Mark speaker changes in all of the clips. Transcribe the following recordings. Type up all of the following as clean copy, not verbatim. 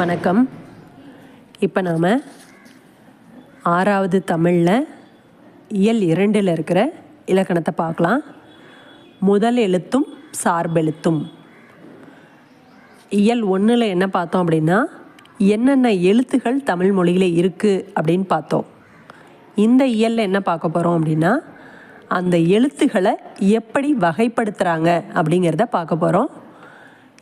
Speaker 1: வணக்கம். இப்போ நாம் 6வது தமிழில் இயல் 2ல் இருக்கிற இலக்கணத்தை பார்க்கலாம். முதல் எழுத்தும் சார்பெழுத்தும். இயல் 1ல் என்ன பார்த்தோம் அப்படின்னா, என்னென்ன எழுத்துகள் தமிழ் மொழியில் இருக்குது அப்படின்னு பார்த்தோம். இந்த இயலில் என்ன பார்க்க போகிறோம் அப்படின்னா, அந்த எழுத்துக்களை எப்படி வகைப்படுத்துகிறாங்க அப்படிங்கிறத பார்க்க போகிறோம்.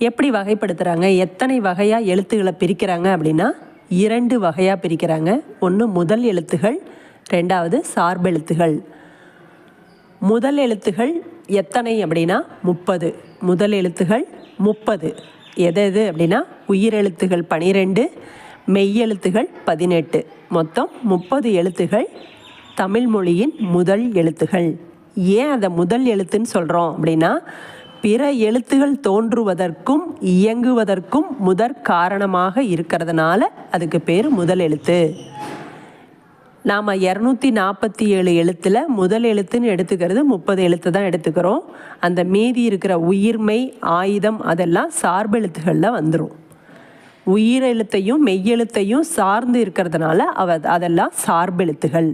Speaker 1: எப்படி வகைப்படுத்துகிறாங்க, எத்தனை வகையாக எழுத்துக்களை பிரிக்கிறாங்க அப்படின்னா 2 வகையாக பிரிக்கிறாங்க. ஒன்று முதல் எழுத்துகள், 2வது சார்பெழுத்துகள். முதல் எழுத்துகள் எத்தனை அப்படின்னா 30. முதல் எழுத்துகள் 30. எது அப்படின்னா உயிரெழுத்துகள் 12, மெய்யெழுத்துகள் 18. மொத்தம் 30 எழுத்துகள் தமிழ் மொழியின் முதல் எழுத்துகள். ஏன் அதை முதல் எழுத்துன்னு சொல்கிறோம் அப்படின்னா, பிற எழுத்துகள் தோன்றுவதற்கும் இயங்குவதற்கும் முதற் காரணமாக இருக்கிறதுனால அதுக்கு பேர் முதல் எழுத்து. நாம் 247 எழுத்தில் முதல் எழுத்துன்னு எடுத்துக்கிறது 30 எழுத்து தான் எடுத்துக்கிறோம். அந்த மீதி இருக்கிற உயிர்மெய், ஆயுதம் அதெல்லாம் சார்பெழுத்துகளில் வந்துடும். உயிரெழுத்தையும் மெய்யெழுத்தையும் சார்ந்து இருக்கிறதுனால அதெல்லாம் சார்பெழுத்துகள்.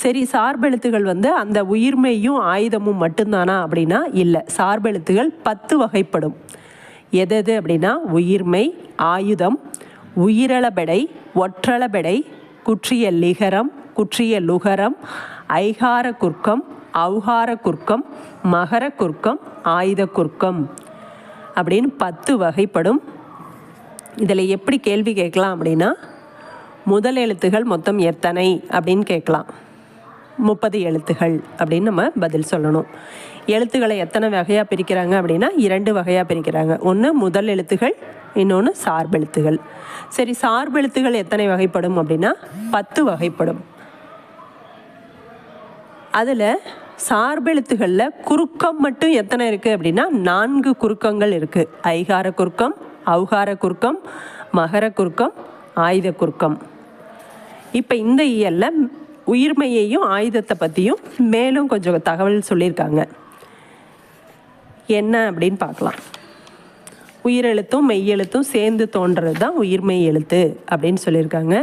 Speaker 1: சரி, சார்பெழுத்துகள் அந்த உயிர்மெய்யும் ஆயுதமும் மட்டும்தானா அப்படின்னா இல்லை. சார்பெழுத்துகள் 10 வகைப்படும். எது அப்படின்னா உயிர்மெய், ஆயுதம், உயிரளபெடை, ஒற்றளபெடை, குற்றிய லிகரம், குற்றிய லுகரம், ஐகார குர்க்கம், ஔகார குர்க்கம், மகர குர்க்கம், ஆயுத குர்க்கம் அப்படின்னு 10 வகைப்படும். இதில் எப்படி கேள்வி கேட்கலாம் அப்படின்னா, முதல் எழுத்துகள் மொத்தம் எத்தனை அப்படின்னு கேட்கலாம். 30 எழுத்துகள் அப்படின்னு நம்ம பதில் சொல்லணும். எழுத்துக்களை எத்தனை வகையாக பிரிக்கிறாங்க அப்படின்னா 2 வகையாக பிரிக்கிறாங்க. ஒன்று முதல் எழுத்துகள், இன்னொன்று சார்பெழுத்துகள். சரி, சார்பெழுத்துகள் எத்தனை வகைப்படும் அப்படின்னா 10 வகைப்படும். அதில் சார்பெழுத்துகளில் குறுக்கம் மட்டும் எத்தனை இருக்குது அப்படின்னா 4 குறுக்கங்கள் இருக்குது. ஐகார குறுக்கம், ஔகார குறுக்கம், மகர குறுக்கம், ஆயுத குறுக்கம். இப்போ இந்த இயலில் உயிர்மெய்யையும் ஆயுதத்தை பற்றியும் மேலும் கொஞ்சம் தகவல் சொல்லியிருக்காங்க. என்ன அப்படின்னு பார்க்கலாம். உயிரெழுத்தும் மெய்யெழுத்தும் சேர்ந்து தோன்றது தான் உயிர்மெய் எழுத்து அப்படின்னு சொல்லியிருக்காங்க.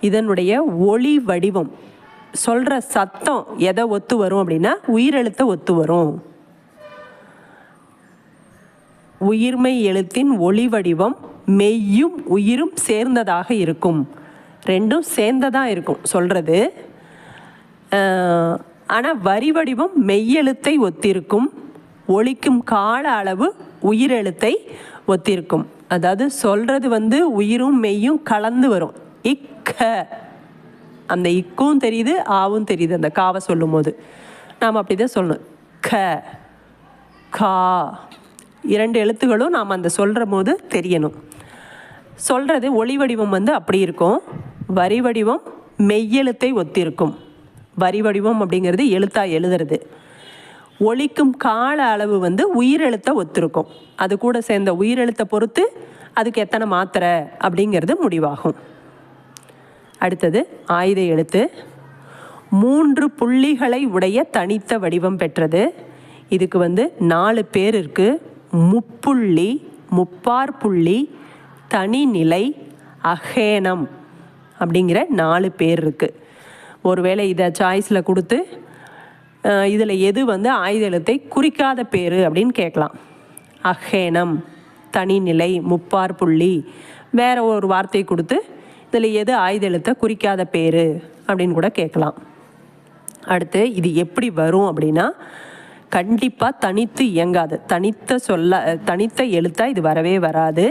Speaker 1: இதனுடைய ஒளி வடிவம், சொல்கிற சத்தம் எதை ஒத்து வரும் அப்படின்னா உயிரெழுத்தை ஒத்து வரும். உயிர்மெய் எழுத்தின் ஒளி வடிவம் மெய்யும் உயிரும் சேர்ந்ததாக இருக்கும். ரெண்டும் சேர்ந்ததாக இருக்கும் சொல்கிறது. ஆனால் வரி வடிவம் மெய்யெழுத்தை ஒத்திருக்கும். ஒலிக்கும் கால அளவு உயிரெழுத்தை ஒத்திருக்கும். அதாவது சொல்கிறது உயிரும் மெய்யும் கலந்து வரும். இக்க, அந்த இக்கும் தெரியுது, ஆவும் தெரியுது. அந்த காவை சொல்லும் போது நாம் அப்படி தான் சொல்லணும். க, கா, 2 எழுத்துகளும் நாம் அந்த சொல்கிற போது தெரியணும். சொல்கிறது ஒளி வடிவம் அப்படி இருக்கும். வரி வடிவம் மெய்யெழுத்தை ஒத்திருக்கும். வரி வடிவம் அப்படிங்கிறது எழுத்தாக எழுதுறது. ஒலிக்கும் கால அளவு உயிரெழுத்தை ஒத்திருக்கும். அது கூட சேர்ந்த உயிரெழுத்தை பொறுத்து அதுக்கு எத்தனை மாத்திரை அப்படிங்கிறது முடிவாகும். அடுத்தது ஆயுத எழுத்து. 3 புள்ளிகளை உடைய தனித்த வடிவம் பெற்றது. இதுக்கு 4 பேர் இருக்குது. முப்புள்ளி, முப்பார்புள்ளி, தனிநிலை, அகேனம் அப்படிங்கிற 4 பேர் இருக்குது. ஒருவேளை இதை சாய்ஸில் கொடுத்து இதில் எது ஆயுத எழுத்தை குறிக்காத பேர் அப்படின்னு கேட்கலாம். அகேனம், தனிநிலை, முப்பார்புள்ளி, வேற ஒரு வார்த்தையை கொடுத்து இதில் எது ஆயுத எழுத்தை குறிக்காத பேர் அப்படின்னு கூட கேட்கலாம். அடுத்து இது எப்படி வரும் அப்படின்னா, கண்டிப்பாக தனித்து இயங்காது. தனித்த எழுத்தாக இது வரவே வராது.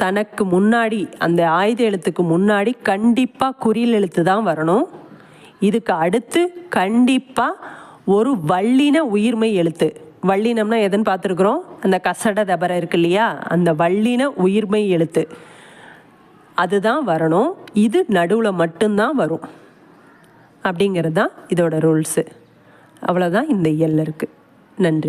Speaker 1: தனக்கு முன்னாடி, அந்த ஆயுத எழுத்துக்கு முன்னாடி கண்டிப்பாக குறில் எழுத்து தான் வரணும். இதுக்கு அடுத்து கண்டிப்பாக ஒரு வல்லின உயிர்மெய் எழுத்து. வல்லினம்னா எதுன்னு பார்த்துருக்குறோம், அந்த கசட தபர இருக்கு இல்லையா, அந்த வல்லின உயிர்மெய் எழுத்து அதுதான் வரணும். இது நடுவில் மட்டும்தான் வரும் அப்படிங்கிறது தான் இதோட ரூல்ஸு. அவ்வளோதான் இந்த இயல்ல இருக்குது. நன்றி.